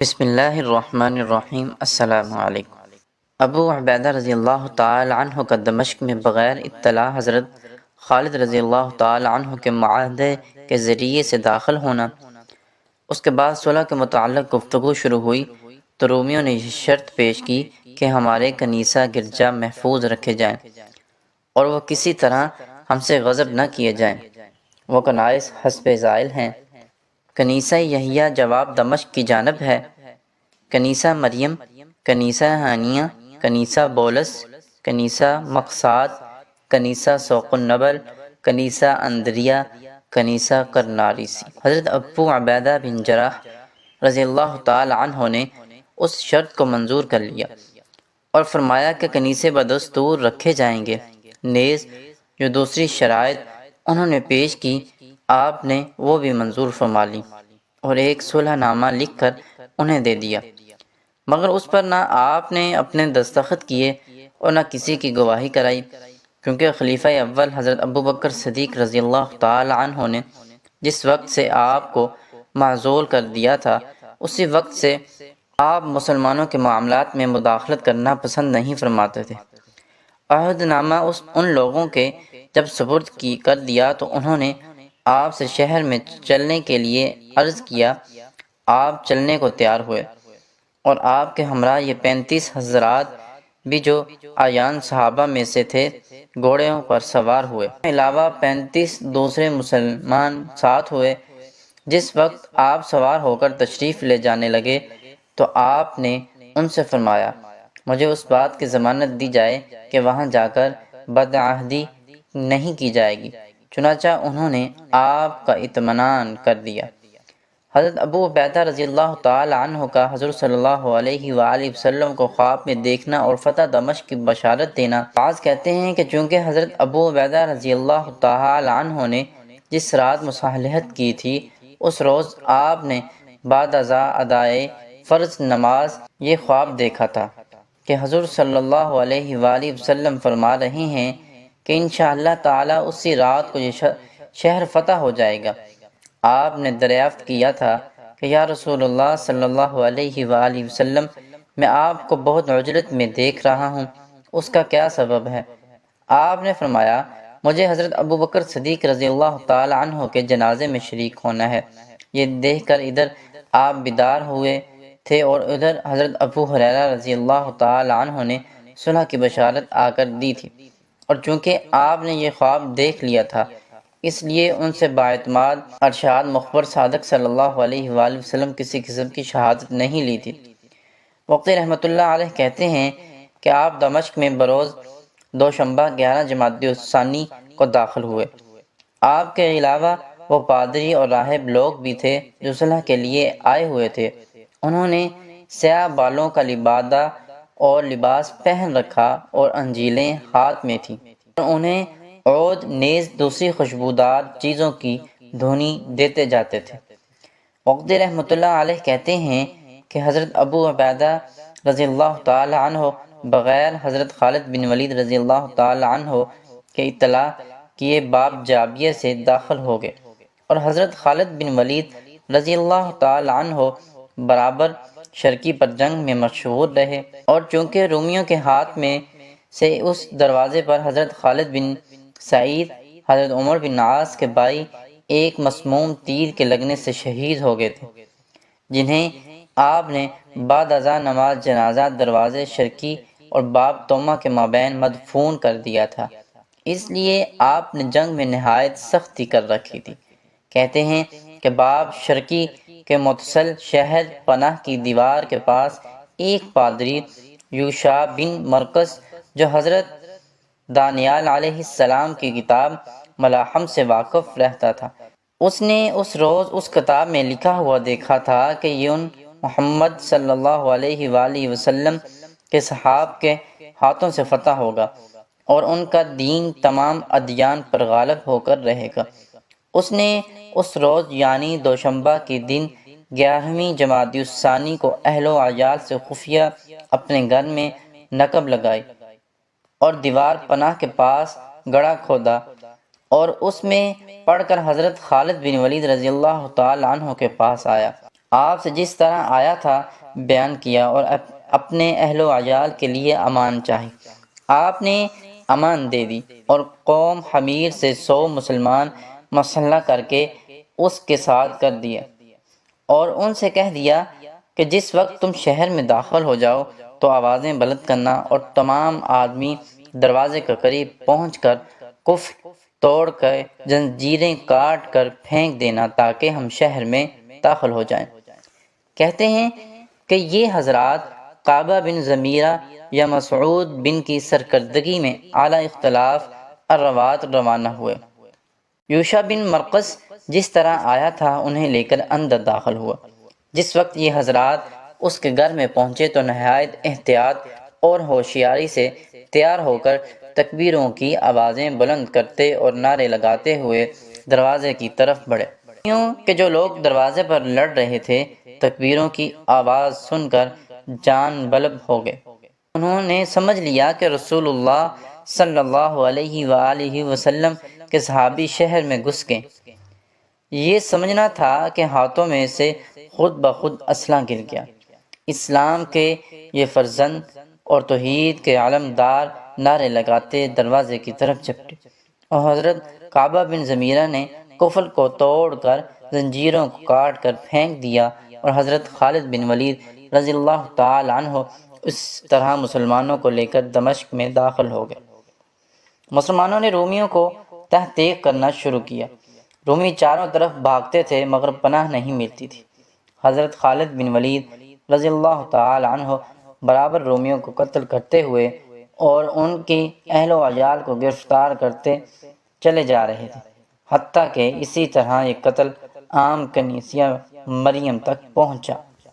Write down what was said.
بسم اللہ الرحمن الرحیم۔ السلام علیکم۔ ابو عبیدہ رضی اللہ تعالی عنہ کا دمشق میں بغیر اطلاع حضرت خالد رضی اللہ تعالی عنہ کے معاہدے کے ذریعے سے داخل ہونا، اس کے بعد صلح کے متعلق گفتگو شروع ہوئی تو رومیوں نے یہ شرط پیش کی کہ ہمارے کنیسہ گرجا محفوظ رکھے جائیں اور وہ کسی طرح ہم سے غضب نہ کیے جائیں۔ وہ کنائس حسب زائل ہیں۔ کنیسہ یحییٰ جواب دمشق کی جانب ہے، کنیسہ مریم، کنیسہ ہانیہ، کنیسہ بولس، کنیسہ مقصاد، کنیسہ سوق النبل، کنیسہ اندریا، کنیسہ کرناریسی۔ حضرت ابو عبیدہ بن جراح رضی اللہ تعالی عنہ نے اس شرط کو منظور کر لیا اور فرمایا کہ کنیسے بدستور رکھے جائیں گے۔ نیز جو دوسری شرائط انہوں نے پیش کی، آپ نے وہ بھی منظور فرما لی اور ایک صلح نامہ لکھ کر انہیں دے دیا، مگر اس پر نہ آپ نے اپنے دستخط کیے اور نہ کسی کی گواہی کرائی، کیونکہ خلیفہ اول حضرت ابو بکر صدیق رضی اللہ تعالی عنہ نے جس وقت سے آپ کو معزول کر دیا تھا، اسی وقت سے آپ مسلمانوں کے معاملات میں مداخلت کرنا پسند نہیں فرماتے تھے۔ عہد نامہ ان لوگوں کے جب سپرد کر دیا تو انہوں نے آپ سے شہر میں چلنے کے لیے عرض کیا۔ آپ چلنے کو تیار ہوئے اور آپ کے ہمراہ یہ 35 حضرات بھی جو اعیان صحابہ میں سے تھے گھوڑوں پر سوار ہوئے۔ علاوہ 35 دوسرے مسلمان ساتھ ہوئے۔ جس وقت آپ سوار ہو کر تشریف لے جانے لگے تو آپ نے ان سے فرمایا، مجھے اس بات کی ضمانت دی جائے کہ وہاں جا کر بدعہدی نہیں کی جائے گی۔ چنانچہ انہوں نے آپ کا اطمینان کر دیا۔ حضرت ابو عبیدہ رضی اللہ تعالی عنہ کا حضور صلی اللہ علیہ وآلہ وسلم کو خواب میں دیکھنا اور فتح دمشق کی بشارت دینا۔ بعض کہتے ہیں کہ چونکہ حضرت ابو عبیدہ رضی اللہ تعالی عنہ نے جس رات مصالحت کی تھی، اس روز آپ نے بعد ازاں ادائے فرض نماز یہ خواب دیکھا تھا کہ حضور صلی اللہ علیہ وآلہ وسلم فرما رہے ہیں کہ انشاءاللہ تعالی اسی رات کو یہ شہر فتح ہو جائے گا۔ آپ نے دریافت کیا تھا کہ یا رسول اللہ صلی اللہ علیہ وآلہ وسلم، میں آپ کو بہت عجلت میں دیکھ رہا ہوں، اس کا کیا سبب ہے؟ آپ نے فرمایا، مجھے حضرت ابو بکر صدیق رضی اللہ تعالی عنہ کے جنازے میں شریک ہونا ہے۔ یہ دیکھ کر ادھر آپ بیدار ہوئے تھے اور ادھر حضرت ابو ہریرہ رضی اللہ تعالی عنہ نے صلح کی بشارت آ کر دی تھی، اور چونکہ آپ نے یہ خواب دیکھ لیا تھا اس لیے ان سے باعتماد ارشاد مخبر صادق صلی اللہ علیہ وآلہ وسلم کسی قسم کی شہادت نہیں لی تھی۔ وقتی رحمۃ اللہ علیہ کہتے ہیں کہ آپ دمشق میں بروز دوشنبہ 11 جمادی الثانی کو داخل ہوئے۔ آپ کے علاوہ وہ پادری اور راہب لوگ بھی تھے جو صلح کے لیے آئے ہوئے تھے۔ انہوں نے سیاہ بالوں کا لبادہ اور لباس پہن رکھا اور انجیلیں ہاتھ میں تھیں، اور انہیں عود نیز دوسری خوشبودار چیزوں کی دھونی دیتے جاتے تھے۔ وقتی رحمۃ اللہ علیہ کہتے ہیں کہ حضرت ابو عبیدہ رضی اللہ تعالی عنہ بغیر حضرت خالد بن ولید رضی اللہ تعالی عنہ کے اطلاع کیے باب جابیہ سے داخل ہو گئے، اور حضرت خالد بن ولید رضی اللہ تعالی عنہ برابر شرکی پر جنگ میں مشہور رہے، اور چونکہ رومیوں کے ہاتھ میں سے اس دروازے پر حضرت خالد بن سعید حضرت عمر بن عاص کے بھائی ایک مسموم تیر کے لگنے سے شہید ہو گئے تھے، جنہیں آپ نے بعد ازاں نماز جنازہ دروازے شرقی اور باب تومہ کے مابین مدفون کر دیا تھا، اس لیے آپ نے جنگ میں نہایت سختی کر رکھی تھی۔ کہتے ہیں کہ باب شرقی کے متصل شہر پناہ کی دیوار کے پاس ایک پادری یوشع بن مرقس جو حضرت دانیال علیہ السلام کی کتاب ملاحم سے واقف رہتا تھا، اس نے اس روز اس کتاب میں لکھا ہوا دیکھا تھا کہ یہ محمد صلی اللہ علیہ وآلہ وسلم کے صحاب کے ہاتھوں سے فتح ہوگا اور ان کا دین تمام ادیان پر غالب ہو کر رہے گا۔ اس نے اس روز یعنی دوشنبہ کے دن 11ویں جمادی الثانی کو اہل و عیال سے خفیہ اپنے گھر میں نقب لگائی اور دیوار پناہ کے پاس گڑھا کھودا اور اس میں پڑھ کر حضرت خالد بن ولید رضی اللہ تعالی عنہ کے پاس آیا۔ آپ سے جس طرح آیا تھا بیان کیا اور اپنے اہل و عیال کے لیے امان چاہی۔ آپ نے امان دے دی اور قوم حمیر سے 100 مسلمان مسلح کر کے اس کے ساتھ کر دیے اور ان سے کہہ دیا کہ جس وقت تم شہر میں داخل ہو جاؤ تو آوازیں بلند کرنا اور تمام آدمی دروازے کے قریب پہنچ کر کفر توڑ کر زنجیریں کاٹ کر پھینک دینا تاکہ ہم شہر میں داخل ہو جائیں۔ کہتے ہیں کہ یہ حضرات کعبہ بن ضمیرہ یا مسعود بن کی سرکردگی میں اعلیٰ اختلاف الروات روانہ ہوئے۔ یوشع بن مرقس جس طرح آیا تھا انہیں لے کر اندر داخل ہوا۔ جس وقت یہ حضرات اس کے گھر میں پہنچے تو نہایت احتیاط اور ہوشیاری سے تیار ہو کر تکبیروں کی آوازیں بلند کرتے اور نعرے لگاتے ہوئے دروازے کی طرف بڑھے۔ یوں کہ جو لوگ دروازے پر لڑ رہے تھے تکبیروں کی آواز سن کر جان بلب ہو گئے۔ انہوں نے سمجھ لیا کہ رسول اللہ صلی اللہ علیہ وآلہ وسلم کے صحابی شہر میں گھس گئے۔ یہ سمجھنا تھا کہ ہاتھوں میں سے خود بخود اسلحہ گر گیا۔ اسلام کے یہ فرزند اور توحید کے علمدار نعرے لگاتے دروازے کی طرف جھپٹے اور حضرت کعبہ بن ضمیرہ نے کفر کو توڑ کر زنجیروں کو کاٹ کر پھینک دیا اور حضرت خالد بن ولید رضی اللہ تعالی عنہ اس طرح مسلمانوں کو لے کر دمشق میں داخل ہو گئے۔ مسلمانوں نے رومیوں کو تحقیق کرنا شروع کیا۔ رومی چاروں طرف بھاگتے تھے مگر پناہ نہیں ملتی تھی۔ حضرت خالد بن ولید رضی اللہ تعالی عنہ برابر رومیوں کو قتل کرتے ہوئے اور ان کی اہل و عیال کو گرفتار کرتے چلے جا رہے تھے، حتیٰ کہ اسی طرح یہ قتل عام کنیسہ مریم تک پہنچا۔